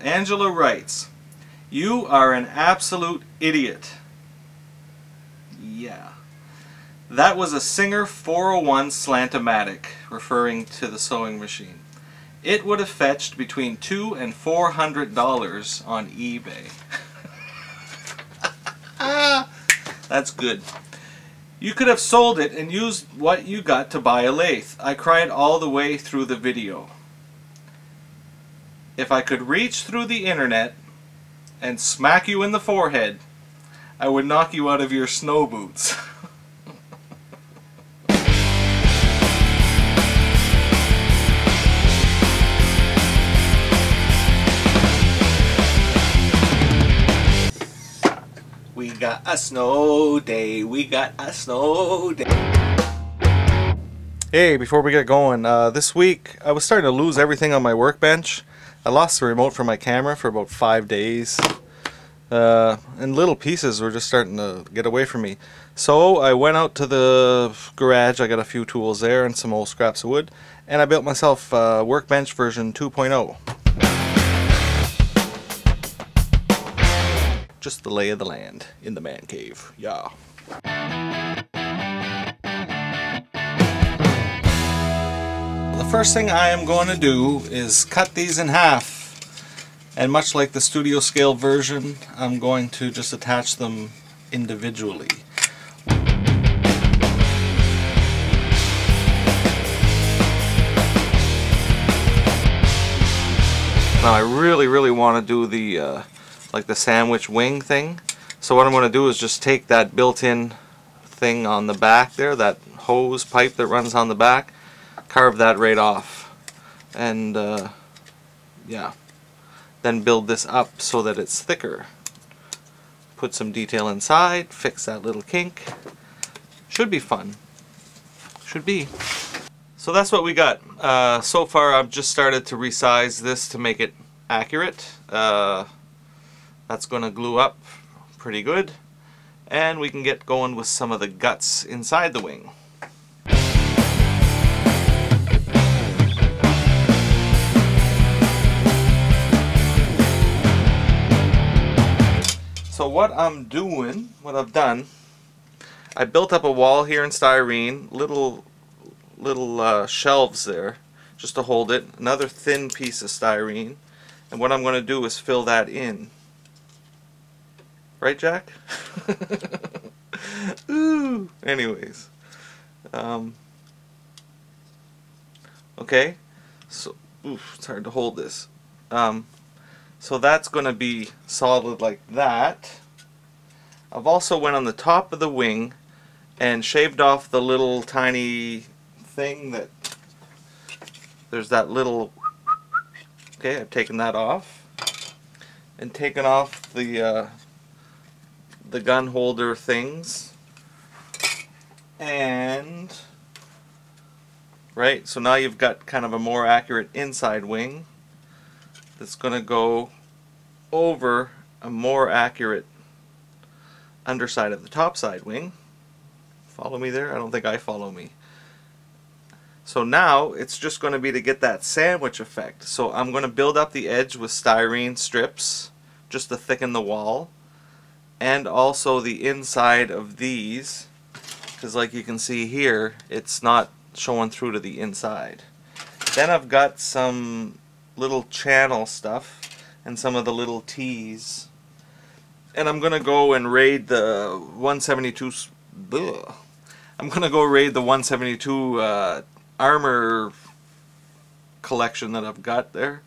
Angela writes, "You are an absolute idiot." Yeah. That was a Singer 401 Slant-O-Matic, referring to the sewing machine. It would have fetched between $200 and $400 on eBay. That's good. You could have sold it and used what you got to buy a lathe. I cried all the way through the video. If I could reach through the internet and smack you in the forehead, I would knock you out of your snow boots. We got a snow day, we got a snow day. Hey, before we get going, this week I was starting to lose everything on my workbench. I lost the remote for my camera for about 5 days. And little pieces were just starting to get away from me. So I went out to the garage, I got a few tools there and some old scraps of wood, and I built myself Workbench version 2.0. Just the lay of the land in the man cave. Yeah. The first thing I am going to do is cut these in half. And much like the studio scale version, I'm going to just attach them individually. Now I really want to do the like the sandwich wing thing. So what I'm going to do is just take that built-in thing on the back there, that hose pipe that runs on the back, carve that right off, and yeah, then build this up so that it's thicker. Put some detail inside, fix that little kink. Should be fun. Should be. So that's what we got. So far I've just started to resize this to make it accurate. That's going to glue up pretty good, and we can get going with some of the guts inside the wing. So what I've done, I built up a wall here in styrene, little shelves there, just to hold it, another thin piece of styrene, and what I'm going to do is fill that in. Right, Jack? Ooh. Anyways. Okay. So, oof, it's hard to hold this. So that's going to be solid like that. I've also went on the top of the wing and shaved off the little tiny thing that... There's that little... Okay, I've taken that off. And taken off the gun holder things, and right, so now you've got kind of a more accurate inside wing that's going to go over a more accurate underside of the top side wing. Follow me there? I don't think I follow me. So now it's just going to be to get that sandwich effect. So I'm going to build up the edge with styrene strips just to thicken the wall, and also the inside of these, because like you can see here, it's not showing through to the inside. Then I've got some little channel stuff and some of the little T's, and I'm gonna go and raid the 172. I'm gonna go raid the 172 armor collection that I've got there.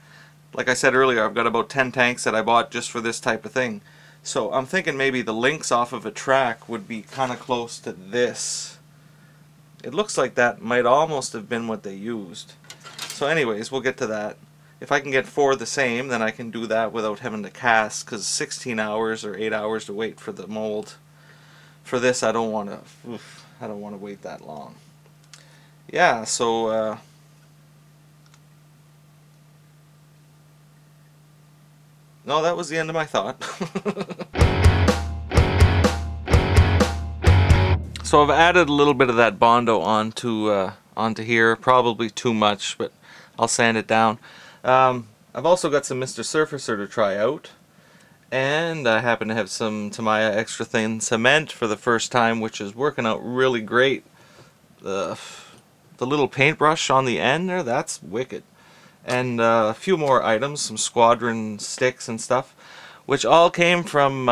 Like I said earlier, I've got about 10 tanks that I bought just for this type of thing. So I'm thinking maybe the links off of a track would be kind of close to this. It looks like that might almost have been what they used. So anyways, we'll get to that. If I can get 4 the same, then I can do that without having to cast, because 16 hours or 8 hours to wait for the mold. For this, I don't want to wait that long. Yeah, so no, that was the end of my thought. So I've added a little bit of that Bondo onto here, probably too much, but I'll sand it down. I've also got some Mr. Surfacer to try out, and I happen to have some Tamiya extra thin cement for the first time, which is working out really great. The little paintbrush on the end there, that's wicked. And a few more items, some squadron sticks and stuff, which all came from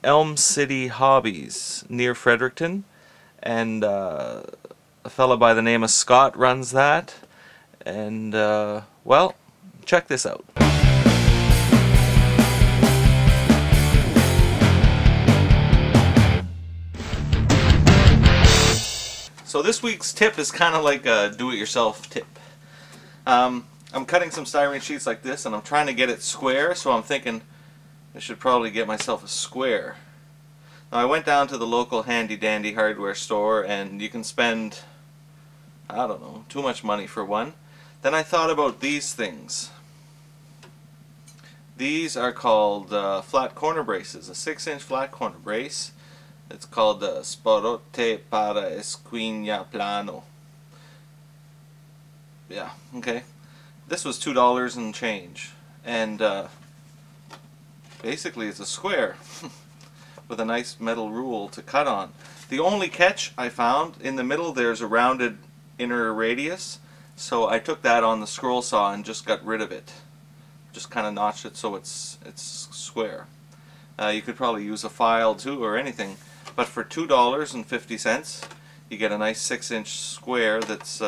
Elm City Hobbies near Fredericton, and a fella by the name of Scott runs that. And well, check this out. So this week's tip is kind of like a do-it-yourself tip. I'm cutting some styrene sheets like this, and I'm trying to get it square, so I'm thinking I should probably get myself a square. Now I went down to the local handy-dandy hardware store, and you can spend, I don't know, too much money for one. Then I thought about these things. These are called flat corner braces, a 6-inch flat corner brace. It's called Sporote para Esquina Plano. Yeah, okay. This was $2 and change, and basically it's a square with a nice metal rule to cut on. The only catch I found, in the middle there's a rounded inner radius, so I took that on the scroll saw and just got rid of it. Just kind of notched it so it's square. You could probably use a file too or anything, but for $2.50 you get a nice 6-inch square that's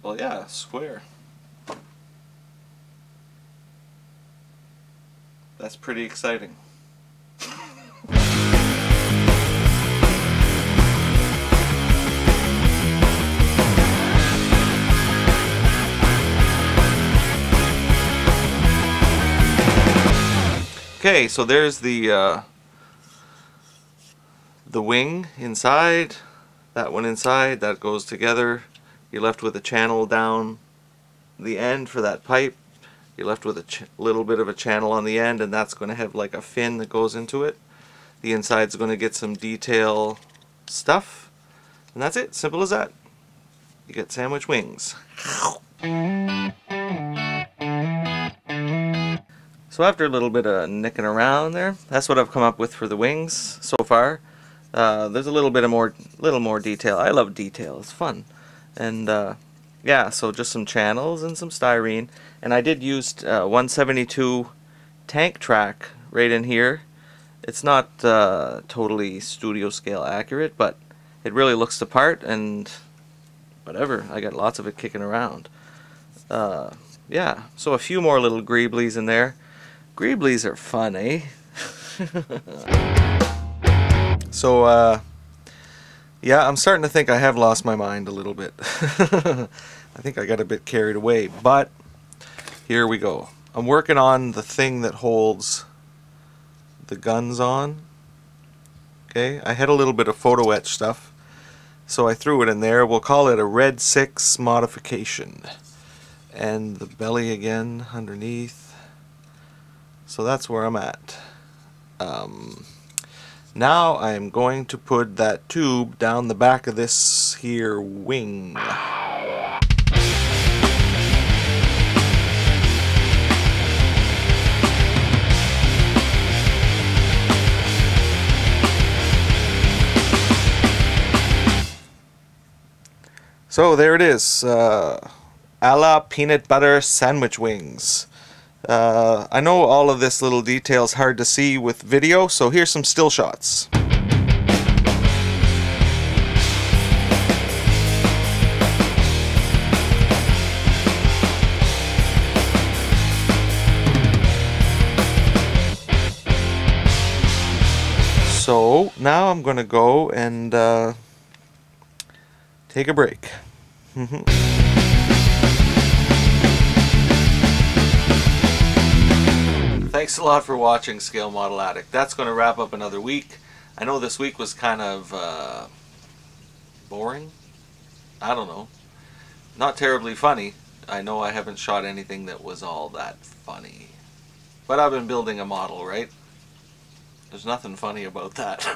well, yeah, square. That's pretty exciting. Okay, so there's the wing inside, that one inside, that goes together. You're left with a channel down the end for that pipe. You're left with a little bit of a channel on the end, and that's going to have like a fin that goes into it. The inside's going to get some detail stuff, and that's it. Simple as that. You get sandwich wings. So after a little bit of nicking around there, that's what I've come up with for the wings so far. There's a little bit of more detail. I love detail. It's fun. And yeah, so just some channels and some styrene, and I did use 172 tank track right in here. It's not totally studio scale accurate, but it really looks the part, and whatever, I got lots of it kicking around. Yeah, so a few more little greeblies in there. Greeblies are fun, eh? So yeah, I'm starting to think I have lost my mind a little bit. I think I got a bit carried away, but here we go. I'm working on the thing that holds the guns on. Okay, I had a little bit of photo etch stuff, so I threw it in there. We'll call it a Red 6 modification. And the belly again underneath. So that's where I'm at. Now I'm going to put that tube down the back of this here wing. So there it is, a la peanut butter sandwich wings. I know all of this little detail is hard to see with video, so here's some still shots. So now I'm going to go and take a break. Thanks a lot for watching, Scale Model Addict. That's going to wrap up another week. I know this week was kind of boring. I don't know. Not terribly funny. I know I haven't shot anything that was all that funny. But I've been building a model, right? There's nothing funny about that.